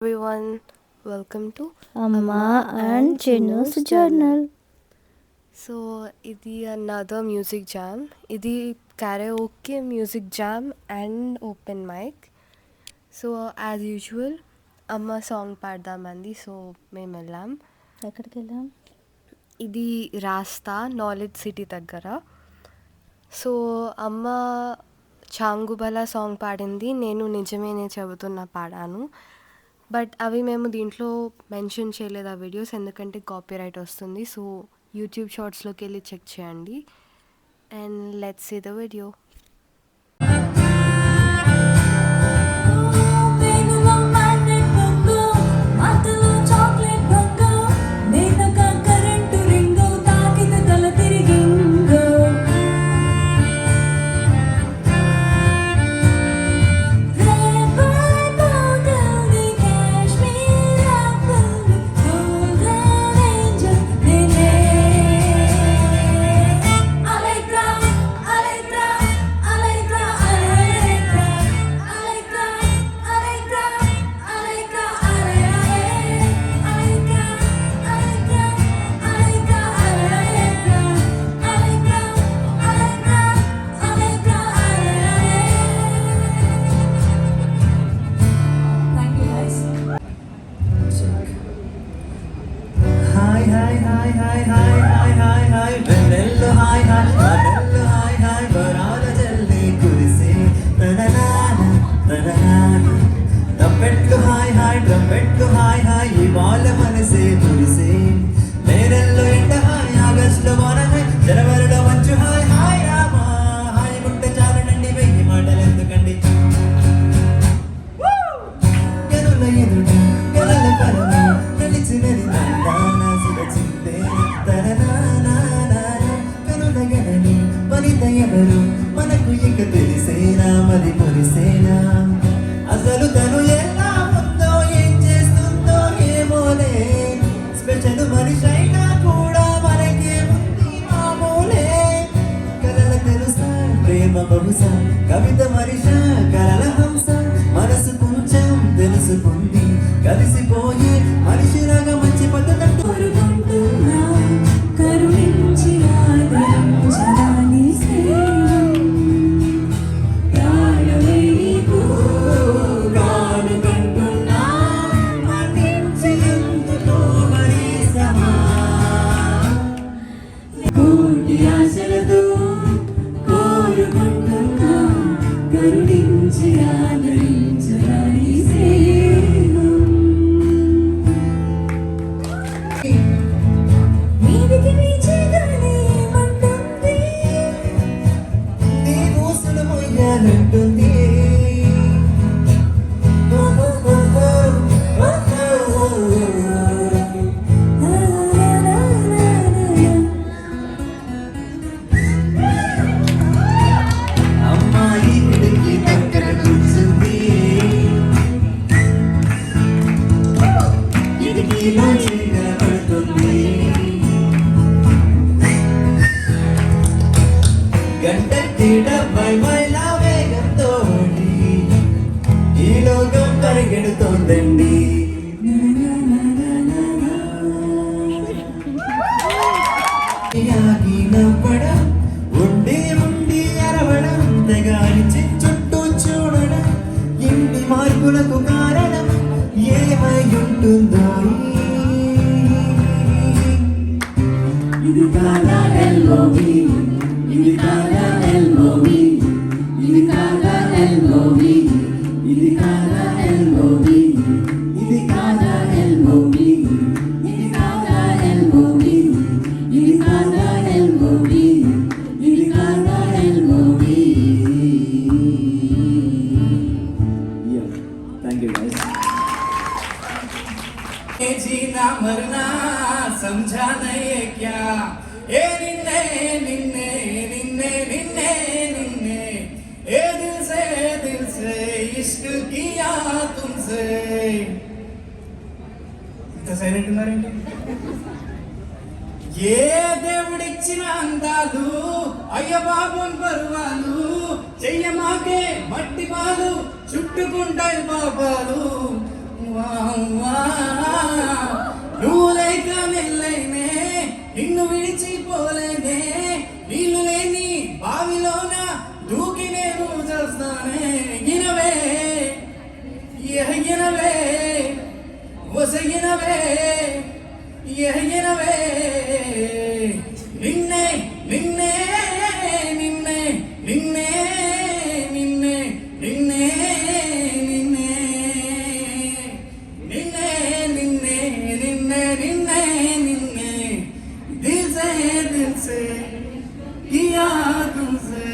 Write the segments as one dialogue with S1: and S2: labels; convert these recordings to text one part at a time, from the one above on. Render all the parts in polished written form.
S1: everyone, welcome to
S2: Amma and Chinu's journal.
S1: So ఇది another music jam. ఇది karaoke music jam and open mic. So as usual అమ్మ song పాడదామంది. So మేము వెళ్ళాం.
S2: ఎక్కడికి వెళ్ళాం?
S1: ఇది రాస్తా నాలెడ్జ్ సిటీ దగ్గర. సో అమ్మ చాంగుబల సాంగ్ పాడింది. నేను నిజమేనే చెబుతున్నా పాడాను. బట్ అవి మేము దీంట్లో మెన్షన్ చేయలేదు ఆ వీడియోస్, ఎందుకంటే కాపీరైట్ వస్తుంది. సో యూట్యూబ్ షార్ట్స్లోకి వెళ్ళి చెక్ చేయండి. And let's see the video.
S3: మనకు ఇక తెలిసేనా మది మురిసేనా అసలు తను ఎలా ఉందో ఏం చేస్తుందో ఏమోలే స్పెషల్ మనిషి అయినా కూడా మనకే ఉంది మామూలే కలల తెలుసా ప్రేమ బహుశా కవిత మనిష కలల హంస మనసు కొంచెం తెలుసుకుంది కలిసిపోయి మనిషి రాగా మంచి పద్ధతి కరుణించి ఆదరించడాని పరిగెడుతోందండి నవ్వడం ఉండి ఉండి అరవడం తెగాలిచి చుట్టూ చూడడం ఎన్ని మార్పులకు కారణం ఏమై ఉంటుందో ఇది కాదా ఎల్ఓవి ఇది కాదా ఎల్ఓవి ఇది కాదా ఎల్ఓవి ఇది కాదా ఎల్ఓవి ఇది కాదా ఎల్ఓవి ఇది కాదా ఎల్ఓవి ఇది కాదా ఎల్ఓవి ఇది కాదా ఎల్ఓవి. Thank you guys. जीना मरना समझा नहीं क्या ए निन्ने निन्ने निन्ने निन्ने निन्ने ए दिल से इश्क किया तुमसे. ఇంత సైలెంట్ ఉన్నారేంటి? ఏ దేవుడిచ్చిన అందాలు అయ్య బాబున్ పర్వాలు చెయ్యమాకే మట్టి పాలు చుట్టుకుంటాయి పాపాలు నువ్వు లేక నెల్లైనే నిన్ను విడిచిపోలేనే నీళ్ళు లేని బావిలోన దూకి నేను చేస్తానే గినవే గినవే వసగినవే గినవే నిన్నే నిన్నే నిన్నే నిన్నే నిన్నే నిన్నే నిన్నే నిన్నే నిన్నే నిన్నే నిన్నే నిన్నే దిల్ से किया तुमसे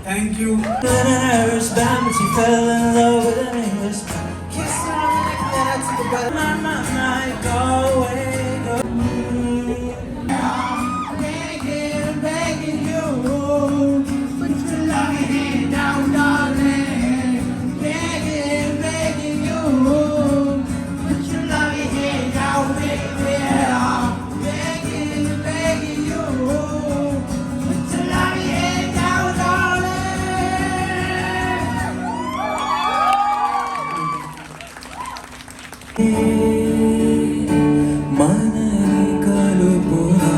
S3: Thank you. An Irish dime, but she fell in love with an Englishman. Kissed her on the neck, then I took a bite. My, go away, go. Begging you, put your loving hand down, darling. Begging you, put your loving hand down, baby. Begging you, put your loving hand down, darling. మనని కలుపునా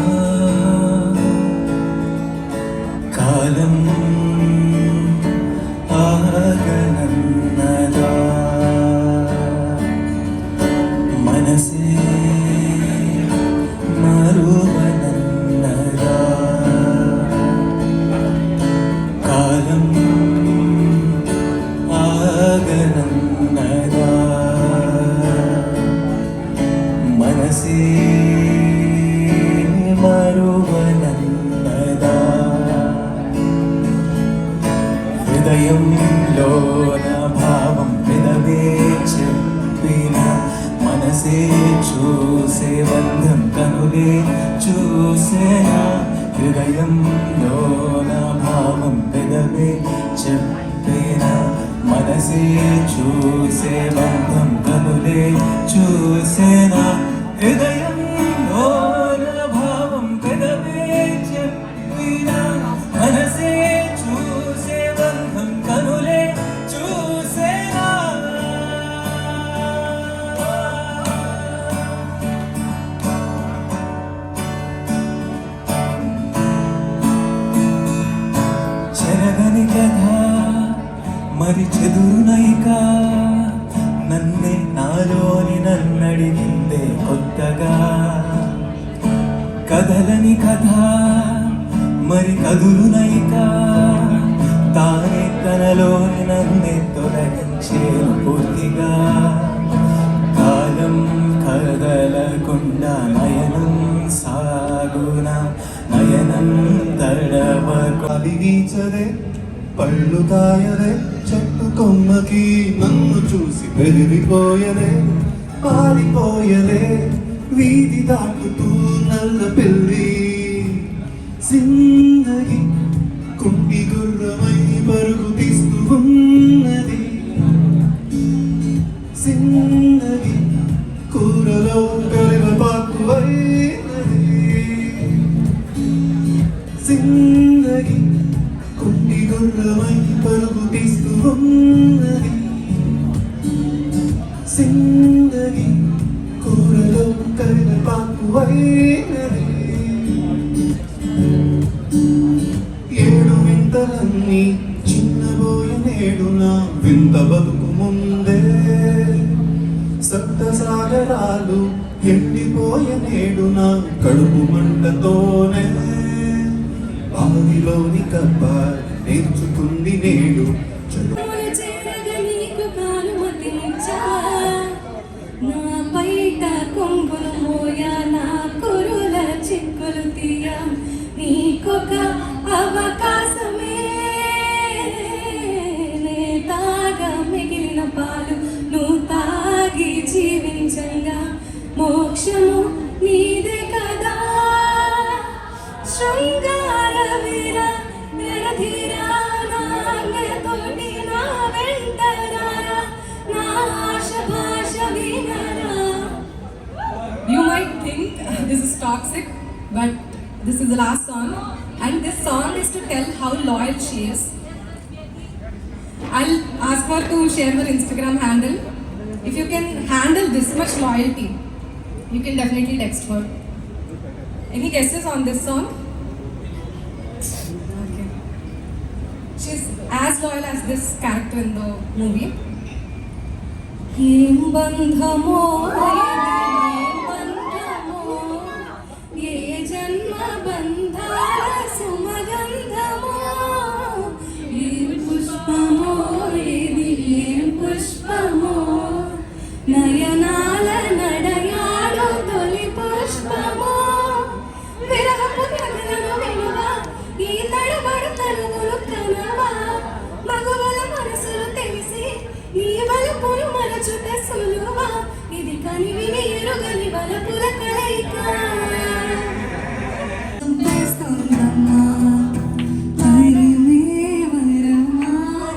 S3: కాలం ఆగనన్నదా మనసే మరువనన్నదా కాలం ఆగనన్నదా మనసే మరువనన్నదా హృదయంలోన భావం పెదవే చెప్పిన మనసే చూసే బంధం కనులే చూసేనా హృదయంలోన భావం పెదవే చెప్పిన మనసే చూసే బంధం కనులే చూసేనా హృదయంలోన భావం పెదవే చెప్పిన మనసే చూసే బంధం కనులే చూసేనా చెరగని కథ మరి చెదురునైకా నన్నే నాలోని నన్నడిగిందే కొత్తగా కదలని కథ మరి కదులునైకా తానే తనలోని నన్నే తొలగించేను పూర్తిగా కాలం కదలకుండా నయనం సాగునా నయనం తడవకు
S4: అలిగించదే పళ్ళు కాయలే చెట్టు కొమ్మకి నన్ను చూసి బెదిరిపోయలే పారిపోయలే వీధి దాటుతూ నల్ల పెళ్ళి జిందగి కుంటి గుర్రమై పరుగు తీస్తూ ఉన్నది జిందగి కూరలో కరివేపాకు అయినది జిందగి కుంటి గుర్రమై పరుగు తీస్తూ ఉన్నది జిందగి కూరలో కరివేపాకు అయినది ఏడు వింతలన్నీ చిన్నబోయ నేడు నా వింత బతుకు ముందే సప్త సాగరాలు ఎండిపోయ నేడు నా కడుపు మంటతోనే బావిలోని కప్ప నేర్చుకుంది నేడు
S5: నా బయట కొంగులు మోయ నా కురుల చిక్కులు తీయ నీకొక అవకాశమే నే తాగా మిగిలిన పాలు నువ్వు తాగి జీవించంగా మోక్షము నీదే కదా శృంగార వీర రణధీర నాన్నతోటి నా వెంటరారా నా ఆశ భాష వినరా. You might think this is toxic, but this is the last song, and this song is to tell how loyal she is. I'll ask her to share her Instagram handle. If you can handle this much loyalty, you can definitely text her. Any guesses on this song? Okay. She's as loyal as this character in the movie. ఏం బంధమో ఏం బంధమో, ఏ జన్మ బంధాల సుమగంధమో, ఏం పుష్పమో ఇది ఏం పుష్పమో, నయనాల నడయాడు తొలి పుష్పమో, విరహపు నగలను విలువా, ఈ తడబడు తనువులు కనవా, మగవల మనసులు తెలిసి నీ వలపులు మరచుట సులువా, ఇది కనివిని ఎరుగని వలపుల కలయిక. సంపేస్తుందమ్మా వరమే వరమా,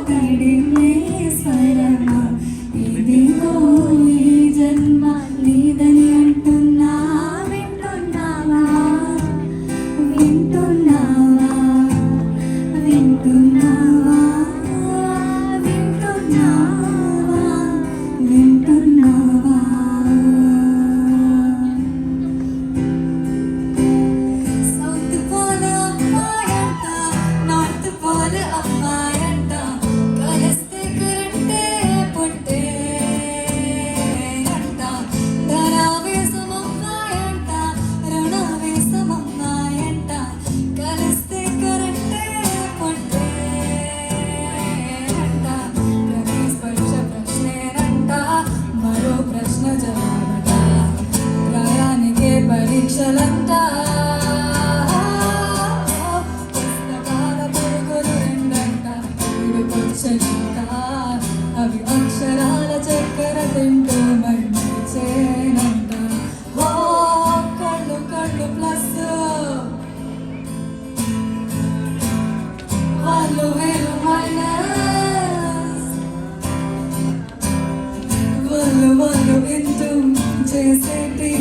S5: తడిమే స్వరమా, ఇదిగో ఈ జన్మ నీదని అంటున్నా, వింటున్నావా వింటున్నావా వింటున్నావా వింటున్నావా వింటున్నావా. సౌత్ పోల అమ్మాయంట, నార్త్ పోల అమ్మాయంట, కలిస్తే కరెంటే పుట్టే అంట, ధరావేశం అమ్మాయంట, రుణావేశం అమ్మాయంట, కలిస్తే కరెంటే పుట్టే అంట, ప్రతి స్పర్శ ప్రశ్నేనంట, మరో ప్రశ్న జవాబట, ప్రయాణికే పరీక్షలంట, పుస్తకాల పురుగులు రెండంట, విడుకొచ్చంట, అవి అక్షరాల చక్కెర తింటూ మరణించేనంట. ఓ కళ్ళు కళ్ళు ప్లస్ వాళ్ళు వేలు మైనస్, వాళ్ళు ఇంటూ చేసేటి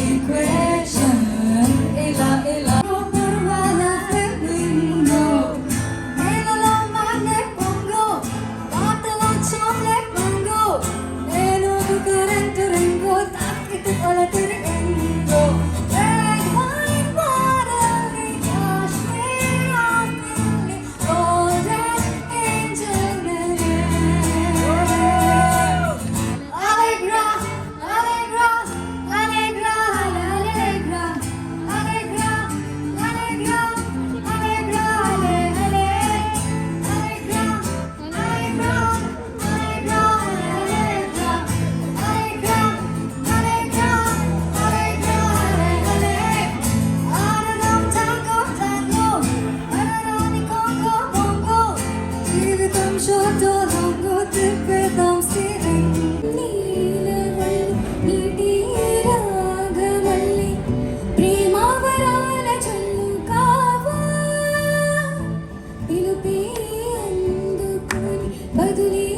S5: ఈక్వేషన్ ఇలా ఇలా. పర్వాల ఫ్లెమింగో, నేలలో మ్యాగ్నెట్ పొంగో, పాటలో చాక్లెట్ మ్యాంగో, నేను కరెంటు రింగో, తాకిటి పలకరి ఎంగో, రెడ్ వైన్ బాటిల్ని, కాశ్మీర్ ఆపిల్ని, గోల్డెన్ ఏంజెల్ని. Allegra, allegra, allegra, allegra, allegra, allegra, allegra, allegra, allegra, allegra, allegra, allegra, allegra, ఆడదాం tango, tango, ఆడదాని congo, bongo, జీవితం షోటో longo, తిప్పేద్దాం steering. నీలవల్లి, నీటి రాగవల్లి, ప్రేమావరాల చల్లు కావా, పిలుపే అందుకొని బదులే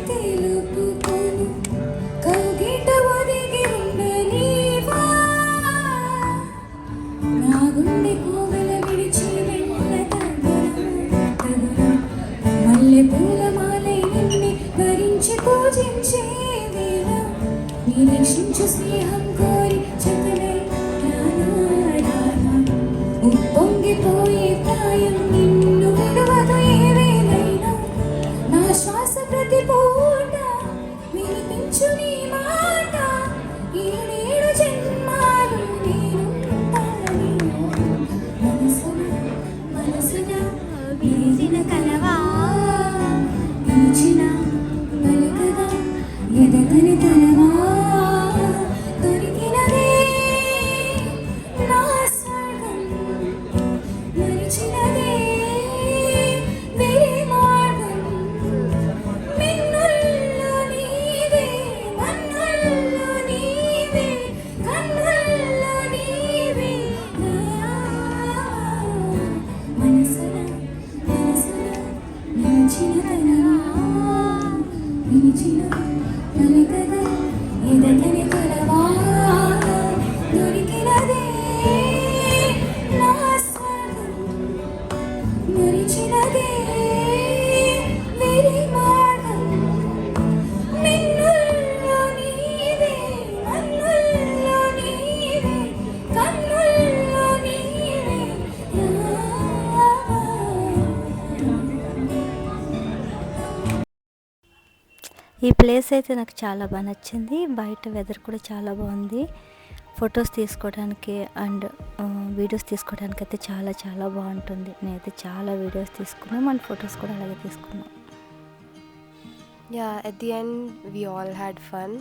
S5: తెలుపుకొని, కౌగిట ఒదిగి ఉండనీవా, నా గుండె కోవెల విడిచి వెళ్ళతగునా, మల్లె పూల మాలై నిన్ను భరించి పూజించే వేళ, నిరీక్షించు స్నేహం కోరి చెతనై రానా, ఉప్పొంగిపోయే ప్రాయం నిన్ను విడువదు ఏ వేళైనా, నా శ్వాస ప్రతి పూట వినిపించు నీ మాట, ఏడేడు జన్మాలు నేనుంటాను, మనసున వీధిన కలవా, పిలిచిన పలుకగా ఎదగని తలవా, దొరికినదే నా స్వర్గం, మరిచినదే వేరే మార్గం, నిన్ను
S2: ఈ ప్లేస్ అయితే నాకు చాలా బాగా నచ్చింది. బయట వెదర్ కూడా చాలా బాగుంది. ఫొటోస్ తీసుకోవడానికి అండ్ వీడియోస్ తీసుకోవడానికి అయితే చాలా చాలా బాగుంటుంది. నేనైతే చాలా వీడియోస్ తీసుకున్నాం అండ్ ఫొటోస్ కూడా అలాగే తీసుకున్నాం.
S1: Yeah, at the end we all had fun.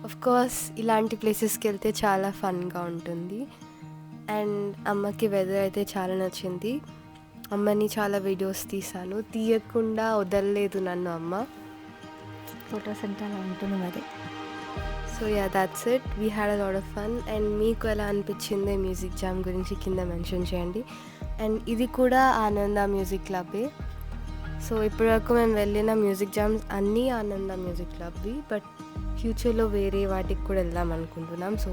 S1: Of course ఇలాంటి ప్లేసెస్కి వెళ్తే చాలా ఫన్గా ఉంటుంది. అండ్ అమ్మకి వెదర్ అయితే చాలా నచ్చింది. అమ్మని చాలా వీడియోస్ తీసాను, తీయకుండా వదలలేదు నన్ను అమ్మ.
S2: ఫొటోస్ అంటే అలా ఉంటుంది మరి.
S1: So yeah, that's it. We had a lot of fun. And మీకు ఎలా అనిపించింది మ్యూజిక్ జామ్ గురించి కింద మెన్షన్ చేయండి. అండ్ ఇది కూడా ఆనంద మ్యూజిక్ క్లబ్బే. సో ఇప్పటివరకు మేము వెళ్ళిన మ్యూజిక్ జామ్స్ అన్నీ ఆనంద మ్యూజిక్ క్లబ్వి, బట్ ఫ్యూచర్లో వేరే వాటికి కూడా వెళ్దాం అనుకుంటున్నాం. సో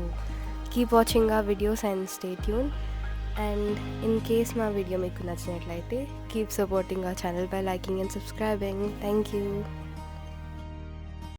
S1: కీప్ వాచింగ్ ఆ videos and stay tune. And in case మా వీడియో మీకు నచ్చినట్లయితే కీప్ సపోర్టింగ్ ఆ channel by liking and subscribing. Thank you.